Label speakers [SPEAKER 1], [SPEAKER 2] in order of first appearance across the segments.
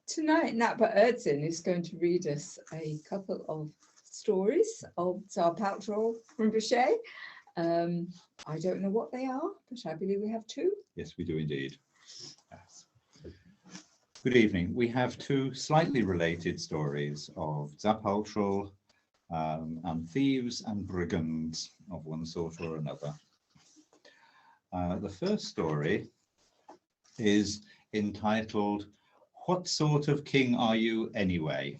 [SPEAKER 1] Tonight, Ngakpa ö-Dzin is going to read us a couple of stories of Dza Patrul Rinpoche. I don't know what they are, but I believe we have two.
[SPEAKER 2] Yes, we do indeed. Yes. Good evening. We have two slightly related stories of Dza Patrul and thieves and brigands of one sort or another. The first story is entitled, "What Sort of King Are You Anyway?"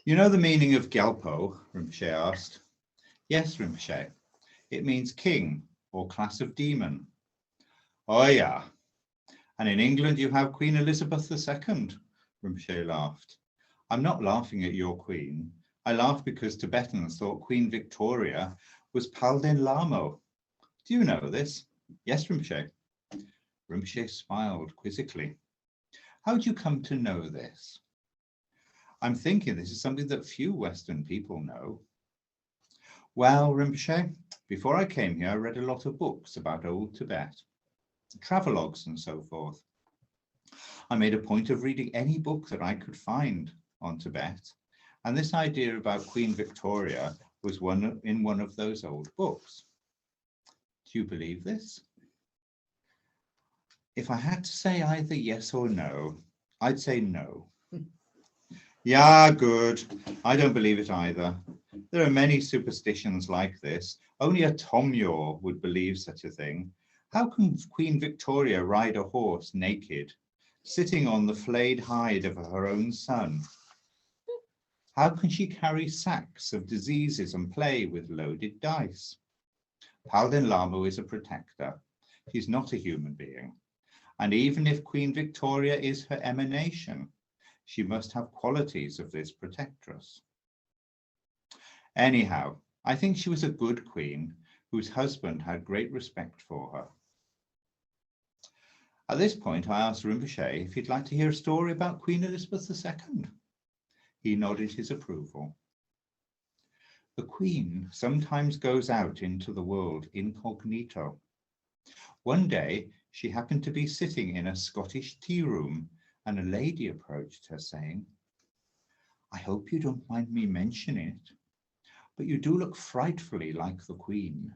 [SPEAKER 2] You know the meaning of Gyalpo? Rinpoche asked. Yes, Rinpoche. It means king or class of demon. Oh yeah. And in England you have Queen Elizabeth II, Rinpoche laughed. I'm not laughing at your queen. I laugh because Tibetans thought Queen Victoria was Palden Lamo. Do you know this? Yes, Rinpoche. Rinpoche smiled quizzically. How did you come to know this? I'm thinking this is something that few Western people know. Well, Rinpoche, before I came here, I read a lot of books about old Tibet, travelogues and so forth. I made a point of reading any book that I could find on Tibet, and this idea about Queen Victoria was in one of those old books. Do you believe this? If I had to say either yes or no, I'd say no. Yeah, good. I don't believe it either. There are many superstitions like this. Only a Tomyor would believe such a thing. How can Queen Victoria ride a horse naked, sitting on the flayed hide of her own son? How can she carry sacks of diseases and play with loaded dice? Palden Lamo is a protector. She's not a human being. And even if Queen Victoria is her emanation, she must have qualities of this protectress. Anyhow, I think she was a good queen whose husband had great respect for her. At this point, I asked Rinpoche if he'd like to hear a story about Queen Elizabeth II. He nodded his approval. The Queen sometimes goes out into the world incognito. One day, she happened to be sitting in a Scottish tea room, and a lady approached her saying, I hope you don't mind me mentioning it, but you do look frightfully like the Queen.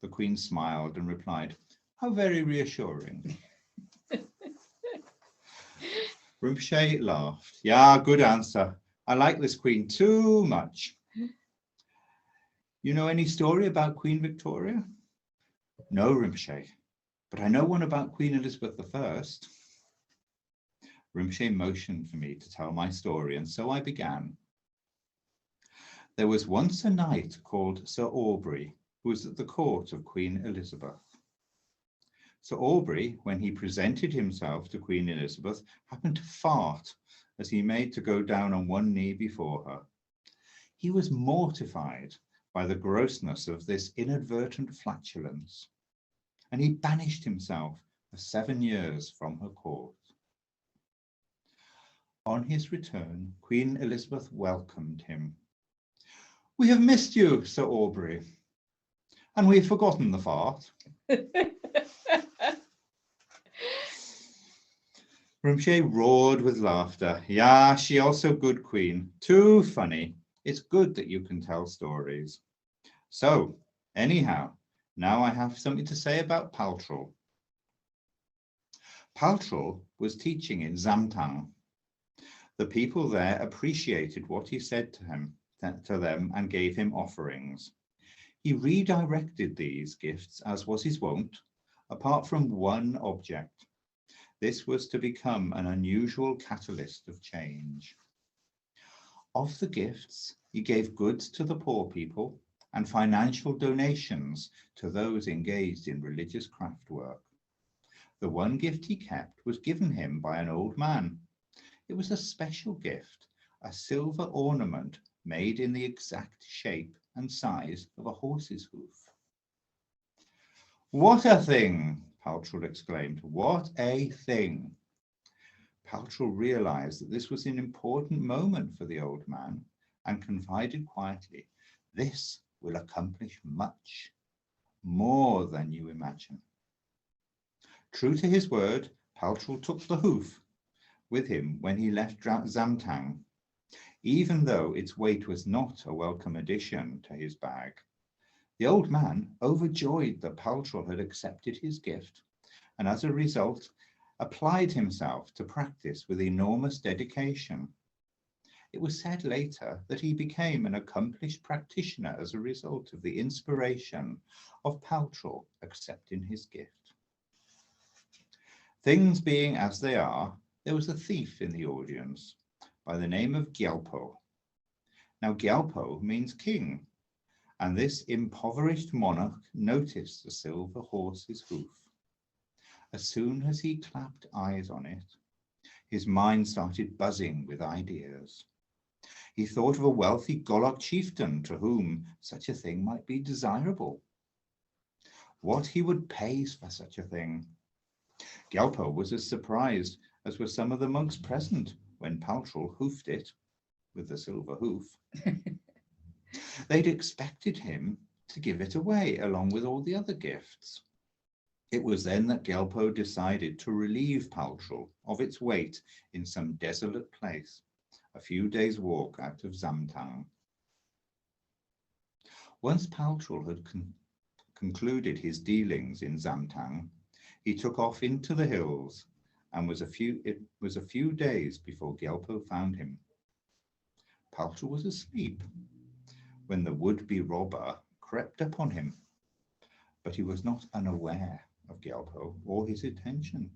[SPEAKER 2] The Queen smiled and replied, how very reassuring. Rinpoche laughed. Yeah, good answer. I like this Queen too much. You know any story about Queen Victoria? No, Rinpoche, but I know one about Queen Elizabeth I. Rinpoche motioned for me to tell my story, and so I began. There was once a knight called Sir Aubrey, who was at the court of Queen Elizabeth. Sir Aubrey, when he presented himself to Queen Elizabeth, happened to fart as he made to go down on one knee before her. He was mortified by the grossness of this inadvertent flatulence, and he banished himself for 7 years from her court. On his return, Queen Elizabeth welcomed him. We have missed you, Sir Aubrey, and we've forgotten the fart. Rinpoche roared with laughter. Yeah, she also good queen. Too funny. It's good that you can tell stories. So, anyhow, now I have something to say about Patrul. Patrul was teaching in Zamtang. The people there appreciated what he said to them and gave him offerings. He redirected these gifts, as was his wont, apart from one object. This was to become an unusual catalyst of change. Of the gifts, he gave goods to the poor people and financial donations to those engaged in religious craft work. The one gift he kept was given him by an old man. It was a special gift, a silver ornament made in the exact shape and size of a horse's hoof. What a thing, Patrul exclaimed. What a thing. Patrul realized that this was an important moment for the old man and confided quietly, this will accomplish much, more than you imagine. True to his word, Paltrul took the hoof with him when he left Zamtang, even though its weight was not a welcome addition to his bag. The old man, overjoyed that Paltrul had accepted his gift, and as a result, applied himself to practice with enormous dedication. It was said later that he became an accomplished practitioner as a result of the inspiration of Paltrul accepting his gift. Things being as they are, there was a thief in the audience by the name of Gyalpo. Now Gyalpo means king, and this impoverished monarch noticed the silver horse's hoof. As soon as he clapped eyes on it, his mind started buzzing with ideas. He thought of a wealthy Golok chieftain to whom such a thing might be desirable. What he would pay for such a thing. Gyalpo was as surprised as were some of the monks present when Paltrul hoofed it with the silver hoof. They'd expected him to give it away along with all the other gifts. It was then that Gyalpo decided to relieve Paltrul of its weight in some desolate place, a few days' walk out of Zamtang. Once Paltrul had concluded his dealings in Zamtang, he took off into the hills, and it was a few days before Gyalpo found him. Paltrul was asleep when the would-be robber crept upon him, but he was not unaware of Gyalpo or his intention.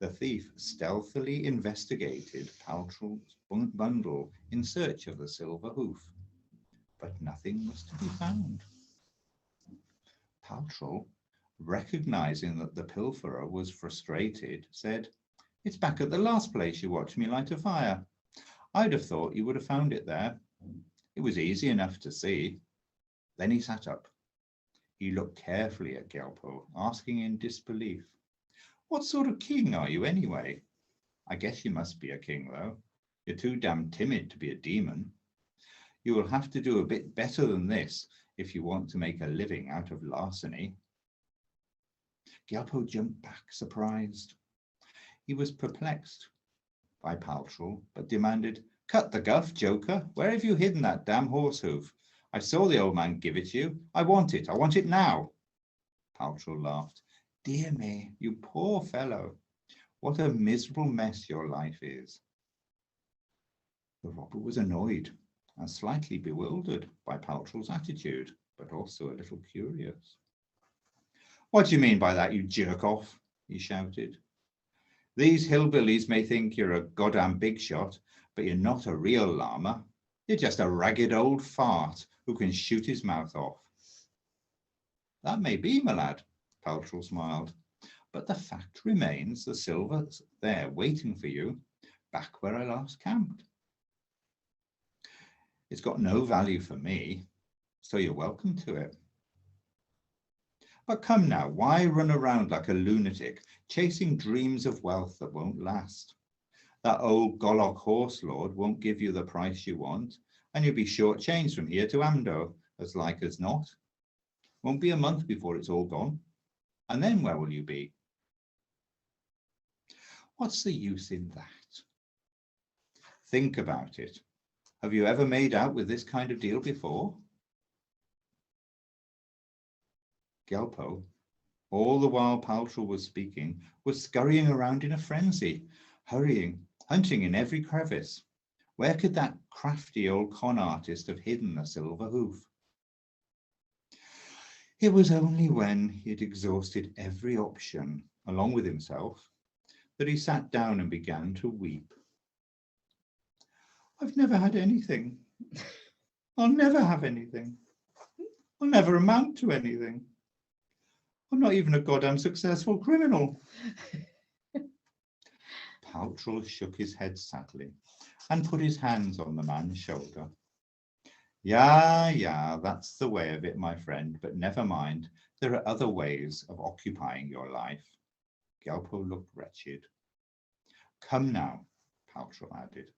[SPEAKER 2] The thief stealthily investigated Paltrul's bundle in search of the silver hoof, but nothing was to be found. Paltrul, recognizing that the pilferer was frustrated, said, "It's back at the last place you watched me light a fire. I'd have thought you would have found it there. It was easy enough to see." Then he sat up. He looked carefully at Gyalpo, asking in disbelief, "What sort of king are you anyway? I guess you must be a king, though. You're too damn timid to be a demon. You will have to do a bit better than this if you want to make a living out of larceny." Gyalpo jumped back, surprised. He was perplexed by Paltrul, but demanded, "Cut the guff, joker. Where have you hidden that damn horse hoof? I saw the old man give it to you. I want it now." Paltrul laughed. "Dear me, you poor fellow. What a miserable mess your life is." The robber was annoyed and slightly bewildered by Paltrul's attitude, but also a little curious. "What do you mean by that, you jerk-off?" he shouted. "These hillbillies may think you're a goddamn big shot, but you're not a real llama. You're just a ragged old fart who can shoot his mouth off." "That may be, my lad," Paltrul smiled, "but the fact remains the silver's there waiting for you back where I last camped. It's got no value for me, so you're welcome to it. But come now, why run around like a lunatic, chasing dreams of wealth that won't last? That old Golok horse lord won't give you the price you want, and you'll be shortchanged from here to Amdo, as like as not. Won't be a month before it's all gone. And then where will you be? What's the use in that? Think about it. Have you ever made out with this kind of deal before?" Gyalpo, all the while Paltrul was speaking, was scurrying around in a frenzy, hurrying, hunting in every crevice. Where could that crafty old con artist have hidden the silver hoof? It was only when he had exhausted every option, along with himself, that he sat down and began to weep. "I've never had anything. I'll never have anything. I'll never amount to anything. I'm not even a goddamn successful criminal." Paltrul shook his head sadly and put his hands on the man's shoulder. Yeah, that's the way of it, my friend, but never mind. There are other ways of occupying your life." Gyalpo looked wretched. "Come now," Paltrul added.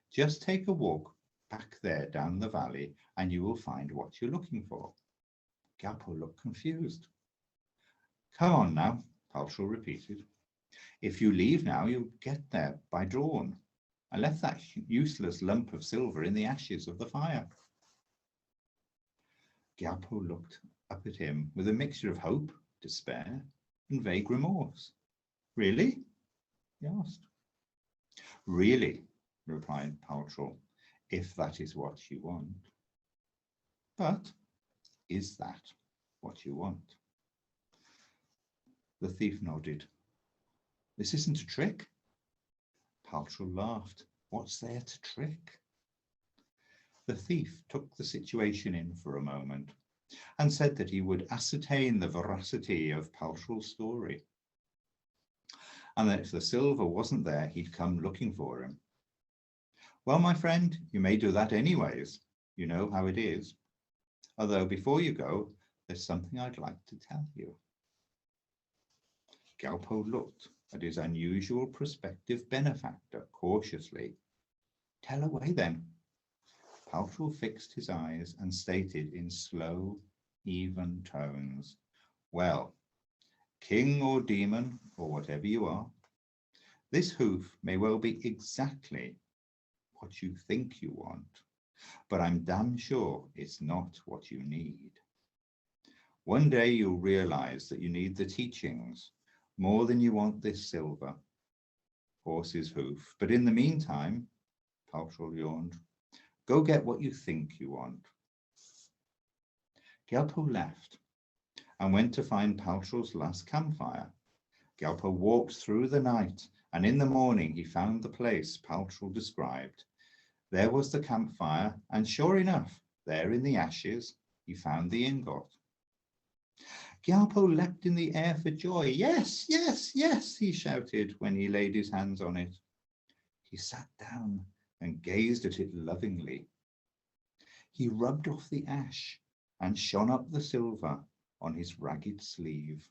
[SPEAKER 2] "Just take a walk back there down the valley and you will find what you're looking for." Gyalpo looked confused. "Come on now," Paltrul repeated. If you leave now, you'll get there by dawn. I left that useless lump of silver in the ashes of the fire. Gyalpo looked up at him with a mixture of hope, despair, and vague remorse. Really? He asked. Really, replied Paltrul, if that is what you want. But is that what you want? The thief nodded. This isn't a trick. Paltrul laughed. What's there to trick? The thief took the situation in for a moment and said that he would ascertain the veracity of Paltrul's story, and that if the silver wasn't there, he'd come looking for him. Well, my friend, you may do that anyways. You know how it is. Although before you go, there's something I'd like to tell you. Gyalpo looked at his unusual prospective benefactor cautiously. Tell away then. Paltrul fixed his eyes and stated in slow, even tones, well, king or demon, or whatever you are, this hoof may well be exactly what you think you want, but I'm damn sure it's not what you need. One day you'll realize that you need the teachings more than you want this silver horse's hoof. But in the meantime, Paltrul yawned, go get what you think you want. Gyalpo left and went to find Paltrul's last campfire. Gyalpo walked through the night, and in the morning he found the place Paltrul described. There was the campfire, and sure enough, there in the ashes, he found the ingot. Gyalpo leapt in the air for joy. Yes, yes, yes, he shouted when he laid his hands on it. He sat down and gazed at it lovingly. He rubbed off the ash and shone up the silver on his ragged sleeve.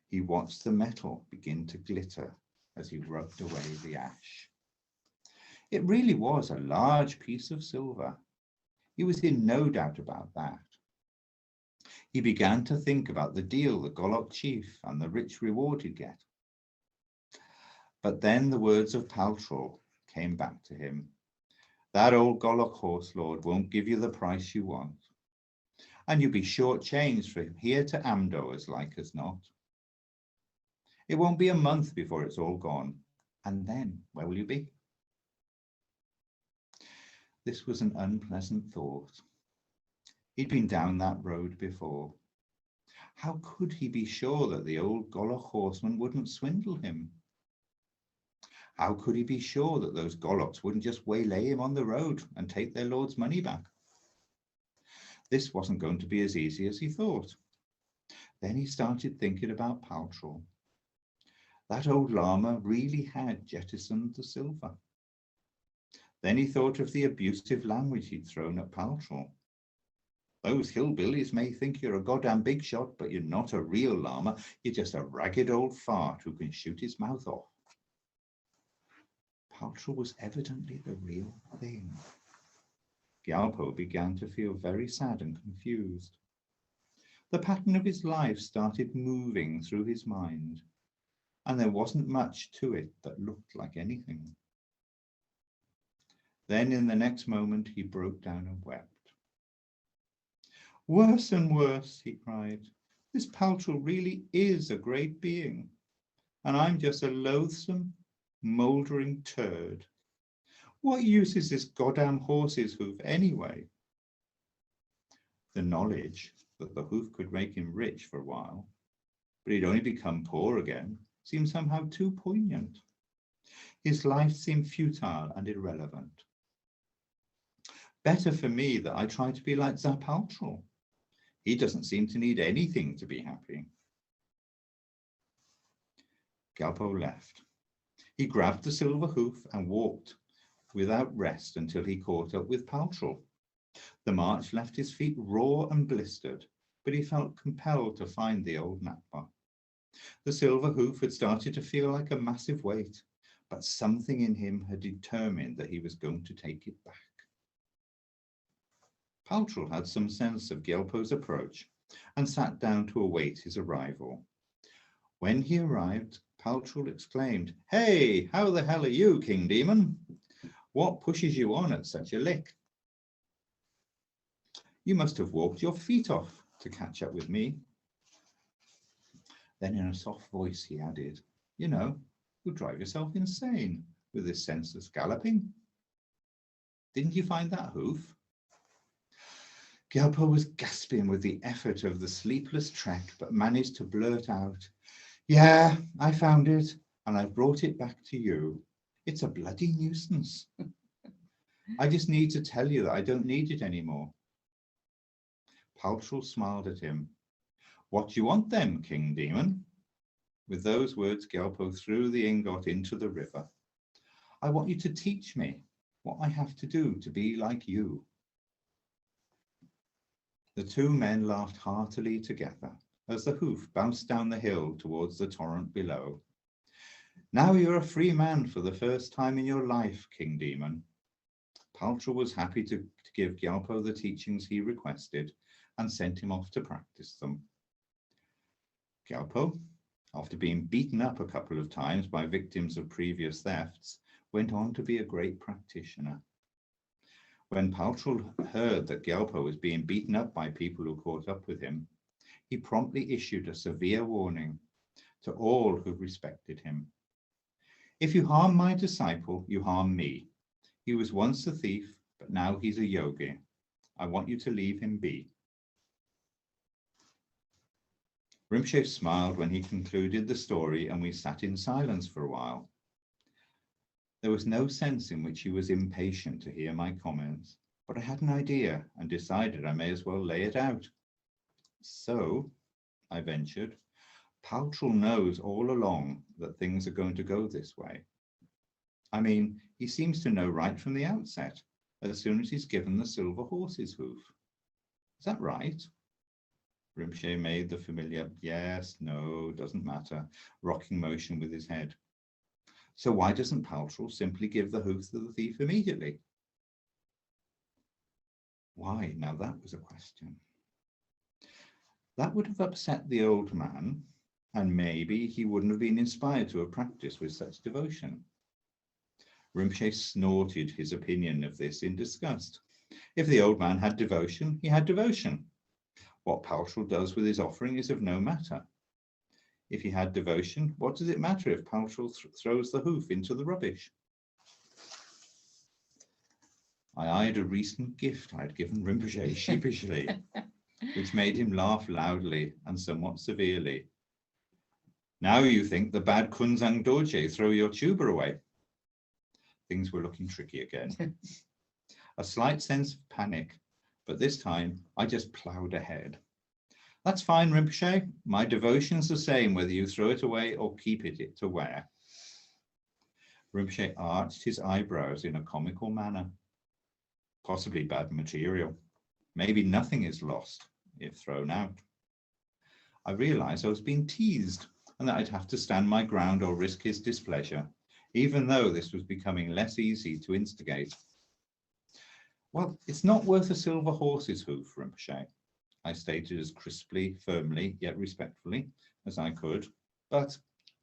[SPEAKER 2] He watched the metal begin to glitter as he rubbed away the ash. It really was a large piece of silver. He was in no doubt about that. He began to think about the deal the Golok chief and the rich reward he'd get. But then the words of Paltrul came back to him. That old Golok horse lord won't give you the price you want, and you'll be shortchanged from here to Amdo as like as not. It won't be a month before it's all gone, and then where will you be? This was an unpleasant thought. He'd been down that road before. How could he be sure that the old Golok horseman wouldn't swindle him? How could he be sure that those Goloks wouldn't just waylay him on the road and take their lord's money back? This wasn't going to be as easy as he thought. Then he started thinking about Paltrul. That old llama really had jettisoned the silver. Then he thought of the abusive language he'd thrown at Paltrul. Those hillbillies may think you're a goddamn big shot, but you're not a real llama. You're just a ragged old fart who can shoot his mouth off. Paltrul was evidently the real thing. Gyalpo began to feel very sad and confused. The pattern of his life started moving through his mind, and there wasn't much to it that looked like anything. Then in the next moment, he broke down and wept. Worse and worse, he cried. This Paltrul really is a great being, and I'm just a loathsome, mouldering turd. What use is this goddamn horse's hoof anyway? The knowledge that the hoof could make him rich for a while, but he'd only become poor again, seemed somehow too poignant. His life seemed futile and irrelevant. Better for me that I try to be like Dza Patrul. He doesn't seem to need anything to be happy. Gyalpo left. He grabbed the silver hoof and walked without rest until he caught up with Paltrul. The march left his feet raw and blistered, but he felt compelled to find the old Ngakpa. The silver hoof had started to feel like a massive weight, but something in him had determined that he was going to take it back. Paltrul had some sense of Gyalpo's approach and sat down to await his arrival. When he arrived, Paltrul exclaimed, "Hey, how the hell are you, King Demon? What pushes you on at such a lick? You must have walked your feet off to catch up with me." Then in a soft voice he added, "You know, you'll drive yourself insane with this senseless galloping. Didn't you find that hoof?" Gyalpo was gasping with the effort of the sleepless trek, but managed to blurt out, "Yeah, I found it, and I brought it back to you. It's a bloody nuisance. I just need to tell you that I don't need it anymore." Paltrul smiled at him. "What do you want then, King Demon?" With those words, Gyalpo threw the ingot into the river. "I want you to teach me what I have to do to be like you." The two men laughed heartily together as the hoof bounced down the hill towards the torrent below. "Now you're a free man for the first time in your life, King Demon." Paltrul was happy to give Gyalpo the teachings he requested and sent him off to practice them. Gyalpo, after being beaten up a couple of times by victims of previous thefts, went on to be a great practitioner. When Paltrul heard that Gyalpo was being beaten up by people who caught up with him, he promptly issued a severe warning to all who respected him. "If you harm my disciple, you harm me. He was once a thief, but now he's a yogi. I want you to leave him be." Rinpoche smiled when he concluded the story, and we sat in silence for a while. There was no sense in which he was impatient to hear my comments, but I had an idea and decided I may as well lay it out. "So," I ventured, "Paltrul knows all along that things are going to go this way. I mean, he seems to know right from the outset, as soon as he's given the silver horse's hoof. Is that right?" Rinpoche made the familiar yes, no, doesn't matter, rocking motion with his head. "So why doesn't Paltrul simply give the hoof to the thief immediately?" Why? Now that was a question. That would have upset the old man, and maybe he wouldn't have been inspired to have practiced with such devotion. Rinpoche snorted his opinion of this in disgust. If the old man had devotion, he had devotion. What Paltrul does with his offering is of no matter. If he had devotion, what does it matter if Paltrul throws the hoof into the rubbish? I eyed a recent gift I'd given Rinpoche sheepishly, which made him laugh loudly and somewhat severely. "Now you think the bad Kunzang Dorje throw your tuba away." Things were looking tricky again. A slight sense of panic, but this time I just ploughed ahead. "That's fine, Rinpoche. My devotion's the same whether you throw it away or keep it to wear." Rinpoche arched his eyebrows in a comical manner. "Possibly bad material. Maybe nothing is lost if thrown out." I realized I was being teased and that I'd have to stand my ground or risk his displeasure, even though this was becoming less easy to instigate. "Well, it's not worth a silver horse's hoof, Rinpoche," I stated as crisply, firmly, yet respectfully as I could, "but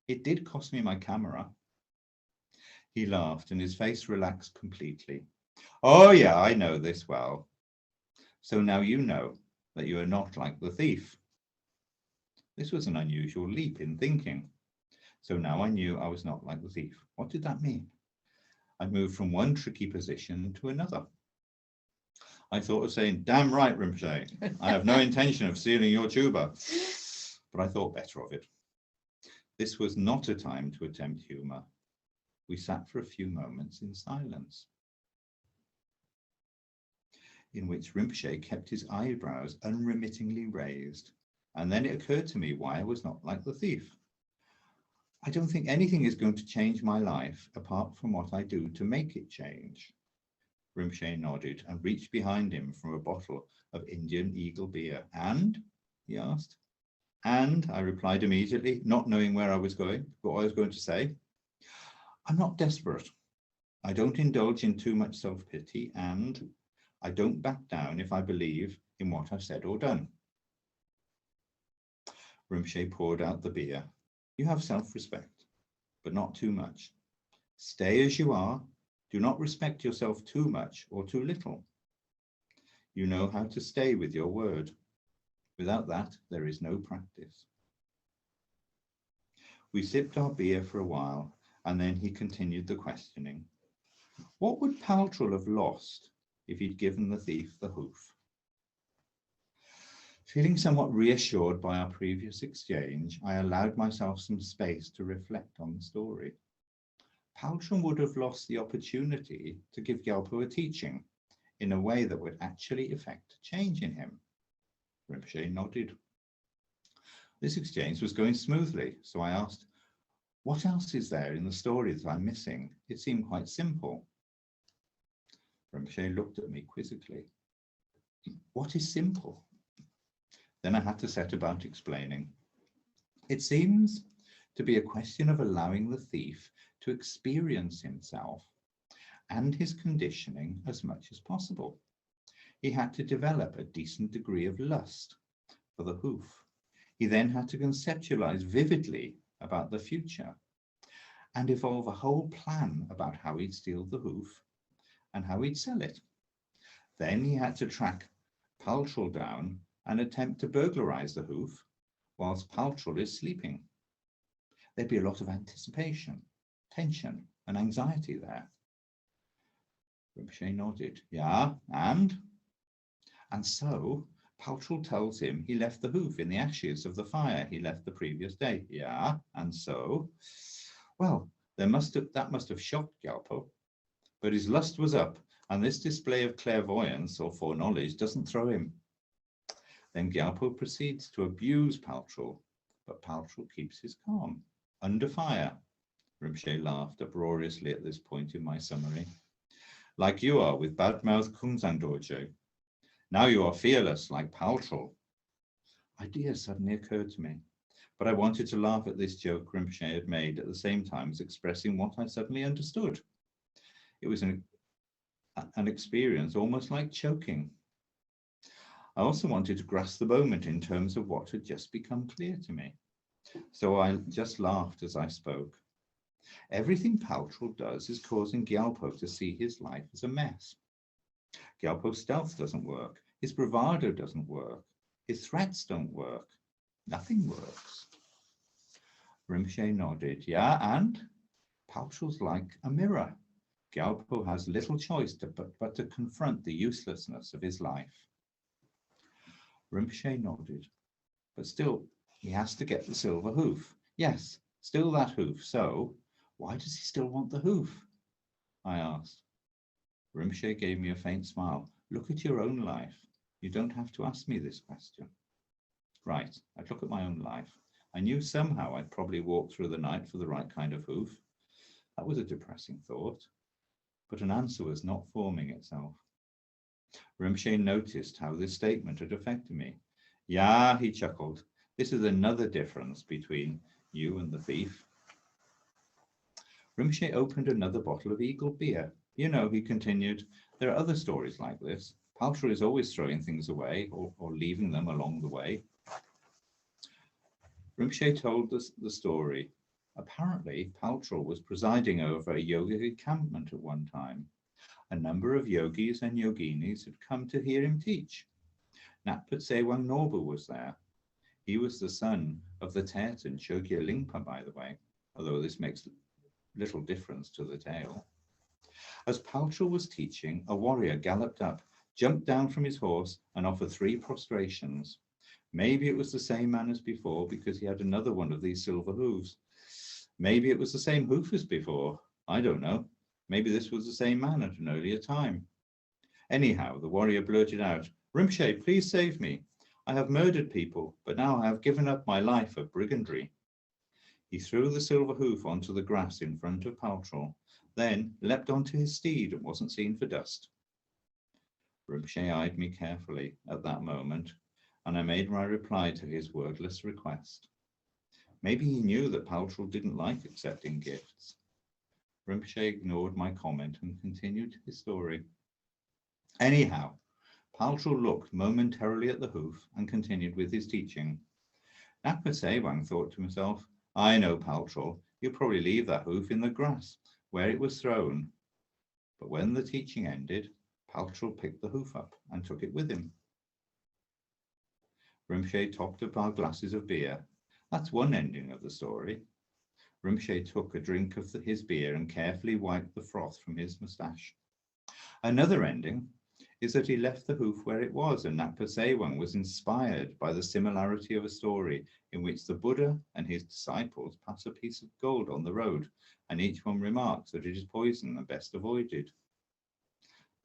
[SPEAKER 2] it did cost me my camera." He laughed and his face relaxed completely. "Oh yeah, I know this well. So now you know that you are not like the thief." This was an unusual leap in thinking. So now I knew I was not like the thief. What did that mean? I moved from one tricky position to another. I thought of saying, "Damn right, Rinpoche, I have no intention of stealing your tuba," but I thought better of it. This was not a time to attempt humor. We sat for a few moments in silence, in which Rinpoche kept his eyebrows unremittingly raised, and then it occurred to me why I was not like the thief. "I don't think anything is going to change my life apart from what I do to make it change." Rinpoche nodded and reached behind him from a bottle of Indian Eagle beer. "And?" he asked. "And," I replied immediately, not knowing where I was going, what I was going to say. "I'm not desperate. I don't indulge in too much self-pity, and I don't back down if I believe in what I've said or done." Rinpoche poured out the beer. "You have self-respect. but not too much. Stay as you are. Do not respect yourself too much or too little. You know how to stay with your word. Without that, there is no practice. We sipped our beer for a while, and then he continued the questioning. What would Paltrul have lost if he'd given the thief the hoof? Feeling somewhat reassured by our previous exchange, I allowed myself some space to reflect on the story. Paltrul would have lost the opportunity to give Gyalpo a teaching in a way that would actually effect change in him. Rinpoche nodded. This exchange was going smoothly, so I asked, what else is there in the story that I'm missing? It seemed quite simple. Rinpoche looked at me quizzically. What is simple? Then I had to set about explaining. It seems to be a question of allowing the thief to experience himself and his conditioning as much as possible. He had to develop a decent degree of lust for the hoof. He then had to conceptualize vividly about the future and evolve a whole plan about how he'd steal the hoof and how he'd sell it. Then he had to track Paltrul down and attempt to burglarize the hoof whilst Paltrul is sleeping. There'd be a lot of anticipation, tension, and anxiety there. Rinpoche nodded. Yeah, and so Paltrul tells him he left the hoof in the ashes of the fire he left the previous day. Yeah, and so, well, that must have shocked Gyalpo, but his lust was up, and this display of clairvoyance or foreknowledge doesn't throw him. Then Gyalpo proceeds to abuse Paltrul, but Paltrul keeps his calm. Under fire. Rinpoche laughed uproariously at this point in my summary. Like you are with bad-mouthed Kungsan Dorje. Now you are fearless like Paltrul. Ideas suddenly occurred to me, but I wanted to laugh at this joke Rinpoche had made at the same time as expressing what I suddenly understood. It was an experience almost like choking. I also wanted to grasp the moment in terms of what had just become clear to me. So I just laughed as I spoke. Everything Paltrul does is causing Gyalpo to see his life as a mess. Gyalpo's stealth doesn't work. His bravado doesn't work. His threats don't work. Nothing works. Rinpoche nodded. Yeah, and Paltrul's like a mirror. Gyalpo has little choice but to confront the uselessness of his life. Rinpoche nodded. But still, he has to get the silver hoof. Yes, still that hoof. So, why does he still want the hoof? I asked. Rinpoche gave me a faint smile. Look at your own life. You don't have to ask me this question. Right, I'd look at my own life. I knew somehow I'd probably walk through the night for the right kind of hoof. That was a depressing thought, but an answer was not forming itself. Rinpoche noticed how this statement had affected me. Yeah, he chuckled. This is another difference between you and the thief. Rinpoche opened another bottle of Eagle beer. You know, he continued, there are other stories like this. Paltrul is always throwing things away or leaving them along the way. Rinpoche told us the story. Apparently, Paltrul was presiding over a yogic encampment at one time. A number of yogis and yoginis had come to hear him teach. Ngakpa Chögyam was there. He was the son of the Ngakpa Chögyam, by the way, although this makes little difference to the tale. As Paltrul was teaching, a warrior galloped up, jumped down from his horse, and offered 3 prostrations. Maybe it was the same man as before because he had another one of these silver hooves. Maybe it was the same hoof as before. I don't know. Maybe this was the same man at an earlier time. Anyhow, the warrior blurted out, Rinpoche, please save me. I have murdered people, but now I have given up my life of brigandry. He threw the silver hoof onto the grass in front of Paltrul, then leapt onto his steed and wasn't seen for dust. Rinpoche eyed me carefully at that moment, and I made my reply to his wordless request. Maybe he knew that Paltrul didn't like accepting gifts. Rinpoche ignored my comment and continued his story. Anyhow, Paltrul looked momentarily at the hoof and continued with his teaching. Ngakpa Chögyam thought to himself, I know Paltrul. you'll probably leave that hoof in the grass where it was thrown. But when the teaching ended, Patrul picked the hoof up and took it with him. Rinpoche topped up our glasses of beer. That's one ending of the story. Rinpoche took a drink of his beer and carefully wiped the froth from his moustache. Another ending is that he left the hoof where it was, and Ngakpa Chögyam was inspired by the similarity of a story in which the Buddha and his disciples pass a piece of gold on the road, and each one remarks that it is poison and best avoided.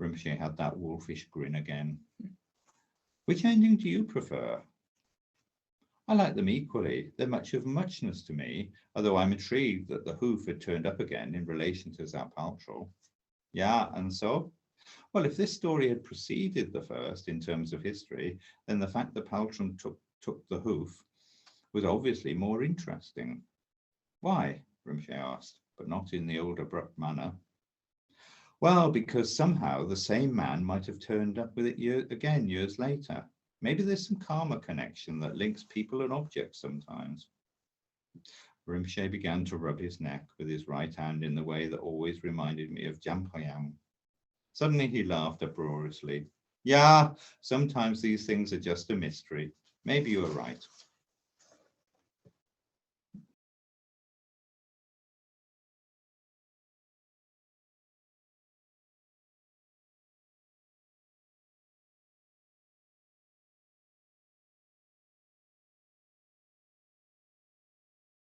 [SPEAKER 2] Rinpoche had that wolfish grin again. Which ending do you prefer? I like them equally. They're much of muchness to me, although I'm intrigued that the hoof had turned up again in relation to Dza Patrul. Yeah, and so? Well, if this story had preceded the first in terms of history, then the fact that Patrul took the hoof was obviously more interesting. Why? Rinpoche asked, but not in the old abrupt manner. Well, because somehow the same man might have turned up with it years later. Maybe there's some karma connection that links people and objects sometimes. Rinpoche began to rub his neck with his right hand in the way that always reminded me of Jampayang. Suddenly he laughed uproariously. Yeah, sometimes these things are just a mystery. Maybe you are right.